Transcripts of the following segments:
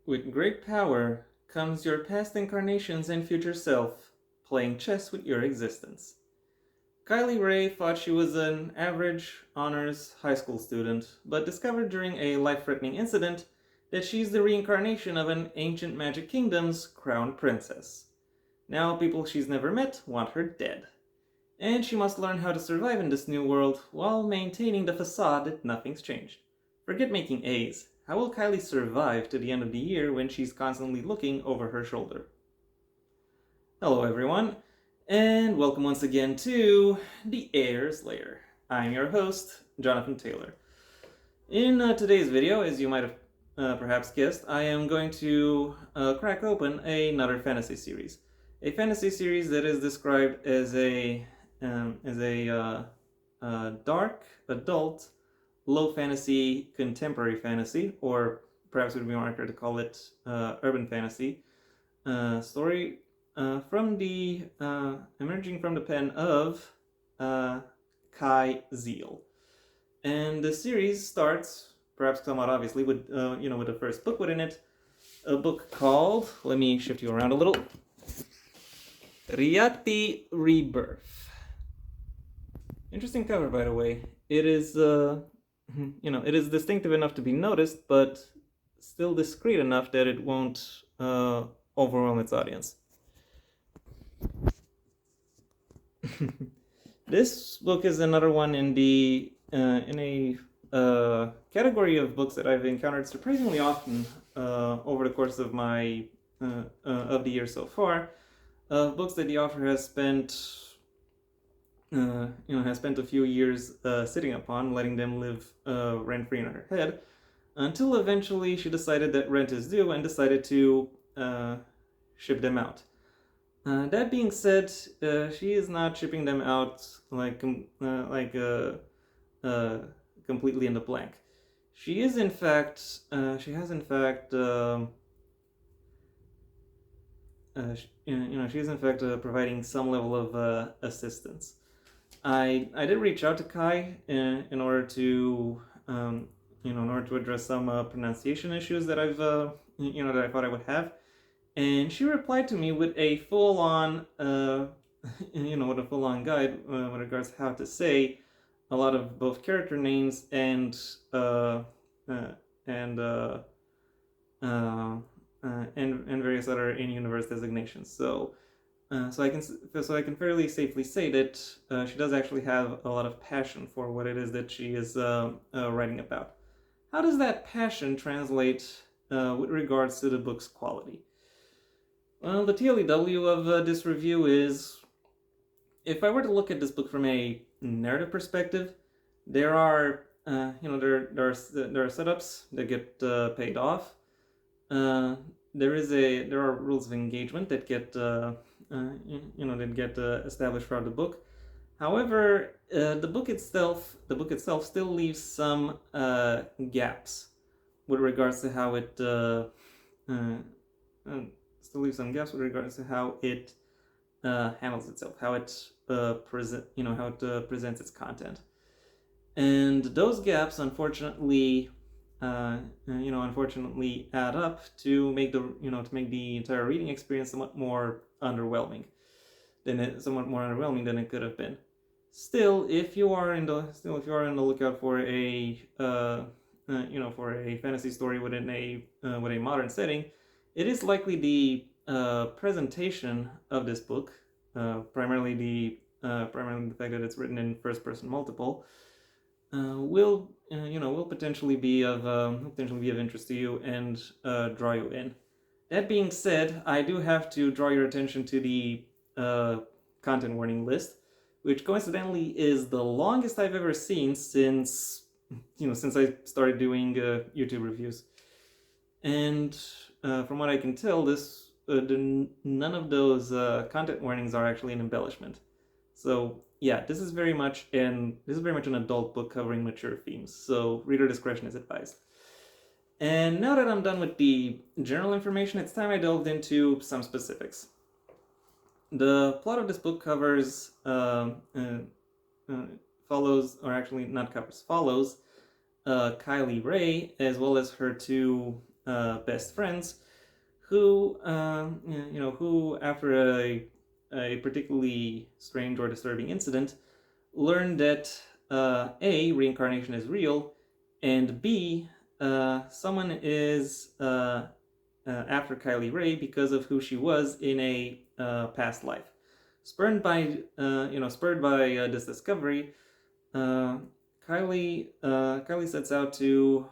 With great power comes your past incarnations and future self, playing chess with your existence. Kylie Ray thought she was an average honors high school student, but discovered during a life-threatening incident that she's the reincarnation of an ancient magic kingdom's crown princess. Now people she's never met want her dead. And she must learn how to survive in this new world while maintaining the facade that nothing's changed. Forget making A's. How will Kylie survive to the end of the year when she's constantly looking over her shoulder? Hello everyone, and welcome once again to the Heir's Lair. I'm your host, Jonathan Taylor. In today's video, as you might have perhaps guessed, I am going to crack open another fantasy series. A fantasy series that is described as a dark, adult, low fantasy, contemporary fantasy, or perhaps it would be more accurate to call it urban fantasy story emerging from the pen of Kai Zeal. And the series starts, perhaps somewhat obviously, with with the first book within it, a book called, let me shift you around a little, Riyati Rebirth. Interesting cover, by the way. It is, it is distinctive enough to be noticed, but still discreet enough that it won't overwhelm its audience. This book is another one in a category of books that I've encountered surprisingly often over the course of of the year so far. Books that the author has spent a few years sitting upon, letting them live rent-free in her head, until eventually she decided that rent is due and decided to ship them out. That being said, she is not shipping them out completely in the blank. She is in fact, providing some level of assistance. I did reach out to Kai in order to address some pronunciation issues that that I thought I would have. And she replied to me with a full-on, guide with regards to how to say a lot of both character names and various other in-universe designations. So I can fairly safely say that she does actually have a lot of passion for what it is that she is writing about. How does that passion translate with regards to the book's quality? Well, the TLEW of this review is, if I were to look at this book from a narrative perspective, there are setups that get paid off. There are rules of engagement that get established throughout the book. However, the book itself still leaves some gaps with regards to how it handles itself, how it presents its content, and those gaps, unfortunately, add up to make the entire reading experience somewhat more underwhelming than it could have been. Still, if you are on the lookout for a fantasy story within with a modern setting, it is likely the presentation of this book, primarily the fact that it's written in first-person multiple, will potentially be of interest to you and draw you in. That being said, I do have to draw your attention to the content warning list, which coincidentally is the longest I've ever seen since I started doing YouTube reviews. And from what I can tell, none of those content warnings are actually an embellishment. So yeah, this is very much an adult book covering mature themes. So reader discretion is advised. And now that I'm done with the general information, it's time I delved into some specifics. The plot of this book follows Kylie Ray, as well as her two best friends, who who after a particularly strange or disturbing incident, learn that A, reincarnation is real, and B, someone is after Kylie Ray because of who she was in a past life. Spurred by this discovery, uh, Kylie sets out to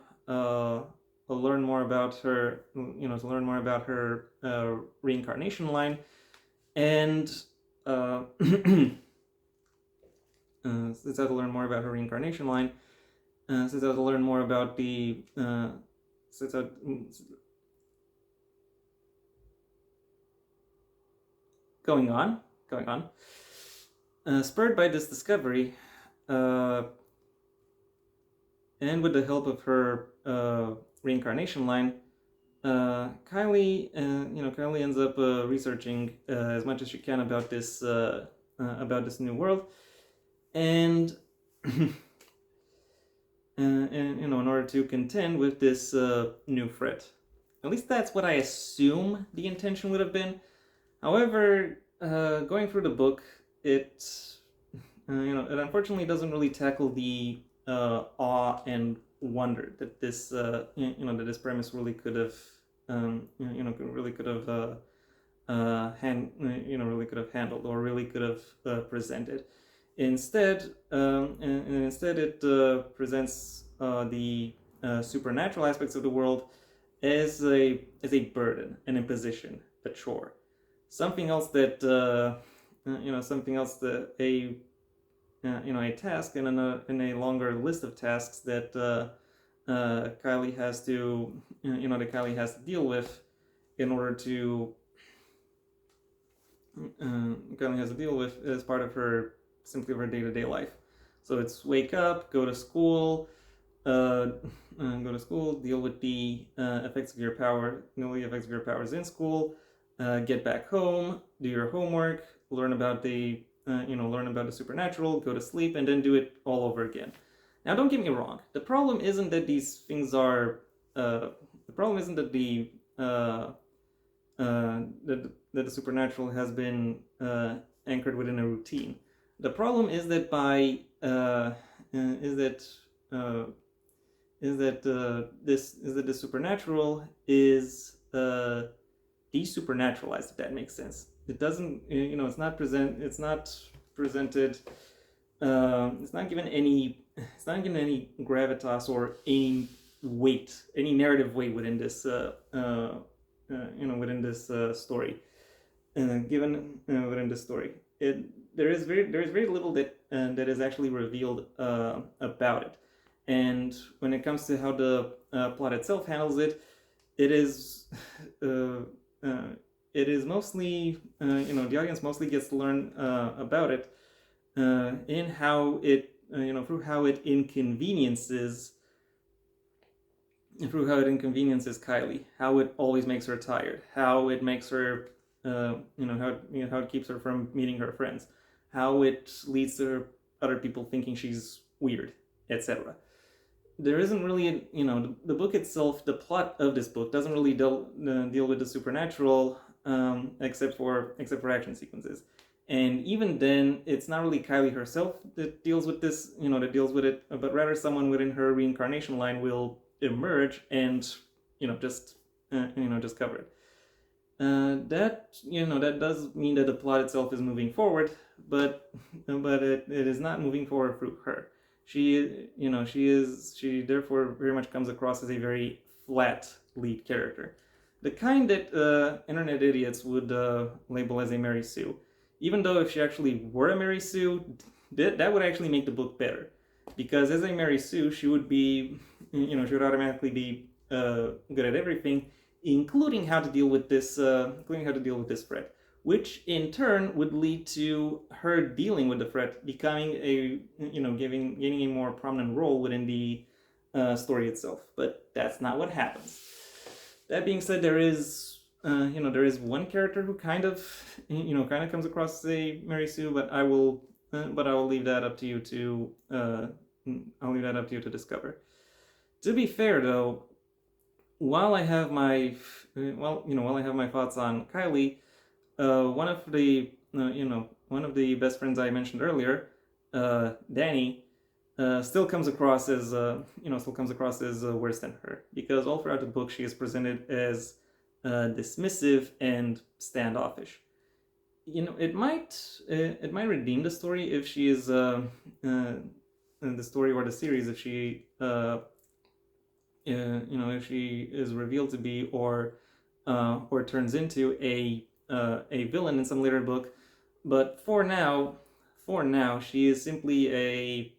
learn more about her, reincarnation line, and sets out to learn more about her reincarnation line. Sets out to learn more about the sets out. Going on. Spurred by this discovery, and with the help of her reincarnation line, Kylie ends up researching as much as she can about this new world, and in order to contend with this new threat. At least that's what I assume the intention would have been. However, going through the book, it unfortunately doesn't really tackle the awe and wonder that this that this premise really could have really could have handled, or really could have presented. Instead, it presents the supernatural aspects of the world as a burden, an imposition, a chore, something else that a task in a longer list of tasks that Kylie has to deal with in order to as part of her day-to-day life. So it's wake up, go to school, deal with the effects of your powers in school, get back home, do your homework, learn about the supernatural, go to sleep, and then do it all over again. Now, don't get me wrong. The problem isn't that these things are. The problem isn't that the supernatural has been anchored within a routine. The problem is that the supernatural is desupernaturalized, if that makes sense. It doesn't, it's not presented. It's not given any gravitas or any weight, any narrative weight within this story. Within this story, there is very little that is actually revealed about it. And when it comes to how the plot itself handles it, it is mostly the audience mostly gets to learn about it in how it through how it inconveniences Kylie, how it always makes her tired, how it makes her how it keeps her from meeting her friends, how it leads to other people thinking she's weird, etc. There isn't really, the book itself, the plot of this book doesn't really deal with the supernatural, except for action sequences. And even then, it's not really Kylie herself that deals with this, with it, but rather someone within her reincarnation line will emerge and, just cover it. That does mean that the plot itself is moving forward, but it is not moving forward through her. She therefore very much comes across as a very flat lead character, the kind that internet idiots would label as a Mary Sue. Even though if she actually were a Mary Sue, that would actually make the book better, because as a Mary Sue, she would be, she would automatically be good at everything, including how to deal with this threat, which in turn would lead to her dealing with the threat, becoming gaining a more prominent role within the story itself. But that's not what happens. That being said, there is one character who kind of comes across as a Mary Sue, but I will leave that up to you to discover. To be fair, though, while I have my while I have my thoughts on Kylie, one of the best friends I mentioned earlier, Danny, still comes across as worse than her, because all throughout the book she is presented as dismissive and standoffish. It might redeem the story if she is the story or the series, if she if she is revealed to be or turns into a villain in some later book. But for now, she is simply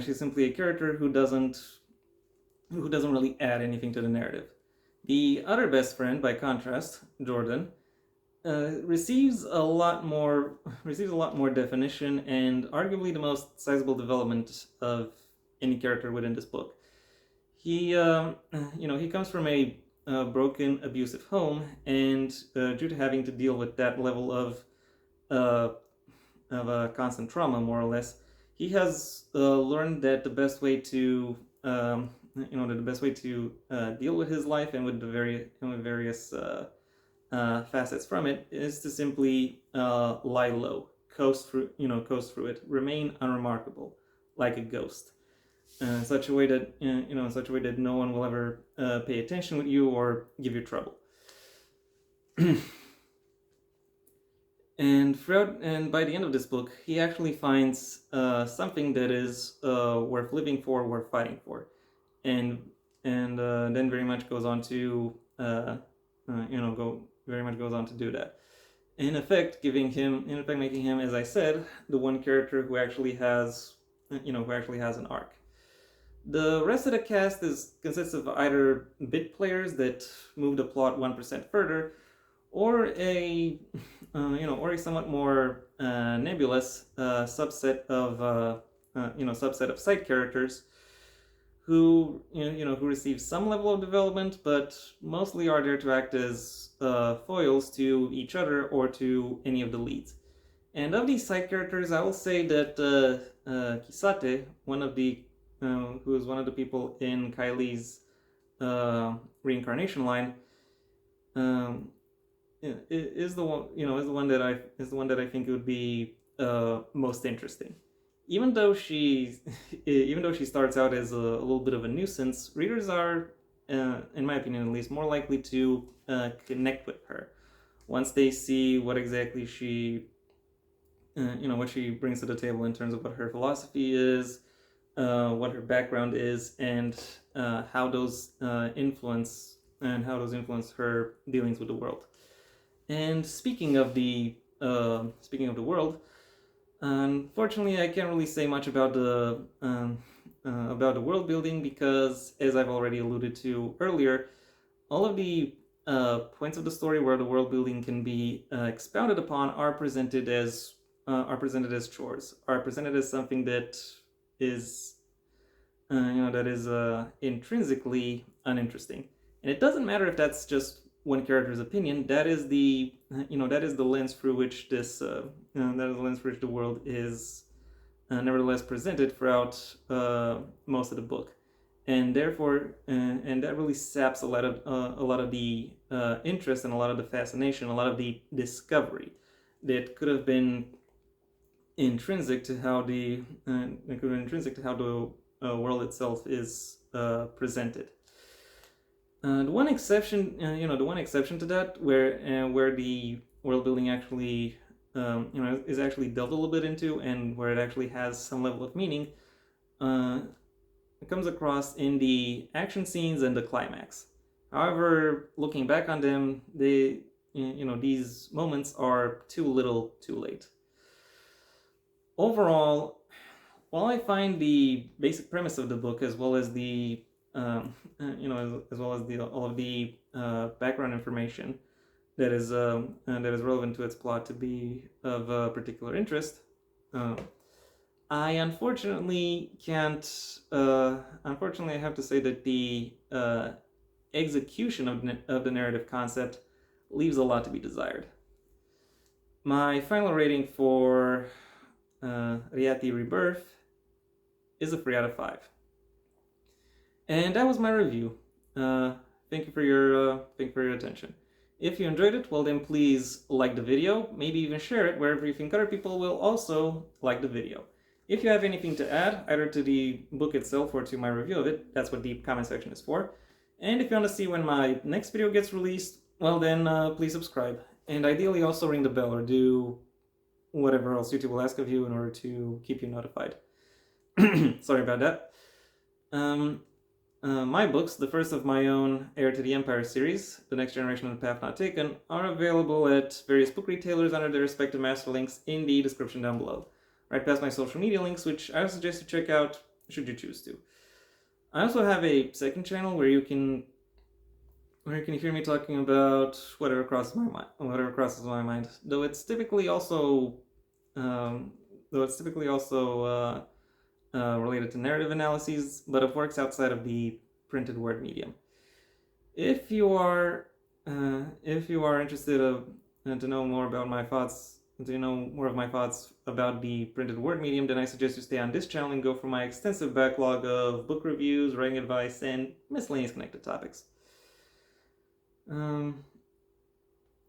she's simply a character who doesn't really add anything to the narrative. The other best friend, by contrast, Jordan, receives a lot more definition and arguably the most sizable development of any character within this book. He comes from a broken, abusive home, and due to having to deal with that level uh, constant trauma, more or less, he has learned that the best way to deal with his life and with the various facets from it is to simply lie low, coast through it, remain unremarkable, like a ghost, in such a way that no one will ever pay attention with you or give you trouble. And by the end of this book, he actually finds something that is worth living for, worth fighting for, and then very much goes on to do that. In effect, making him, as I said, the one character who actually has an arc. The rest of the cast consists of either bit players that move the plot 1% further, or a somewhat more nebulous subset of side characters who receive some level of development, but mostly are there to act as foils to each other or to any of the leads. And of these side characters, I will say that Kisate, who is one of the people in Kylie's reincarnation line, is the one that I think would be most interesting. Even though she starts out as a little bit of a nuisance, readers are, in my opinion at least, more likely to connect with her once they see what exactly what she brings to the table in terms of what her philosophy is, what her background is, and how those influence her dealings with the world. And speaking of the world, unfortunately, I can't really say much about the world building because, as I've already alluded to earlier, all of the points of the story where the world building can be expounded upon are presented as chores, are presented as something that is intrinsically uninteresting. And it doesn't matter if that's just one character's opinion. That is the lens through which the world is nevertheless presented throughout most of the book, and therefore and that really saps a lot of the interest and a lot of the fascination, a lot of the discovery that could have been intrinsic to how the world itself is presented. The one exception to that, where the world building actually, is actually delved a little bit into, and where it actually has some level of meaning, it comes across in the action scenes and the climax. However, looking back on them, these moments are too little, too late. Overall, while I find the basic premise of the book, as well as the all of the background information that is relevant to its plot to be of particular interest, I unfortunately can't. Unfortunately, I have to say that the execution of the narrative concept leaves a lot to be desired. My final rating for Riyati Rebirth is a 3 out of 5. And that was my review Thank you for your attention. If you enjoyed it, well then please like the video, maybe even share it wherever you think other people will also like the video. If you have anything to add, either to the book itself or to my review of it, that's what the comment section is for. And if you want to see when my next video gets released, well then please subscribe. And ideally also ring the bell or do whatever else YouTube will ask of you in order to keep you notified. Sorry about that. My books, the first of my own Heir to the Empire series, The Next Generation and the Path Not Taken, are available at various book retailers under their respective master links in the description down below. Right past my social media links, which I would suggest you check out should you choose to. I also have a second channel where you can hear me talking about whatever crosses my mind. Though it's typically also related to narrative analyses, but of works outside of the printed word medium. If you are interested to know more about my thoughts, about the printed word medium, then I suggest you stay on this channel and go for my extensive backlog of book reviews, writing advice, and miscellaneous connected topics.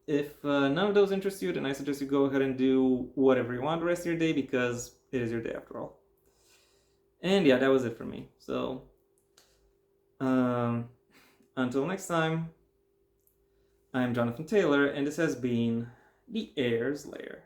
If none of those interest you, then I suggest you go ahead and do whatever you want the rest of your day, because it is your day after all. And yeah, that was it for me. So, until next time, I'm Jonathan Taylor, and this has been The Heir's Lair.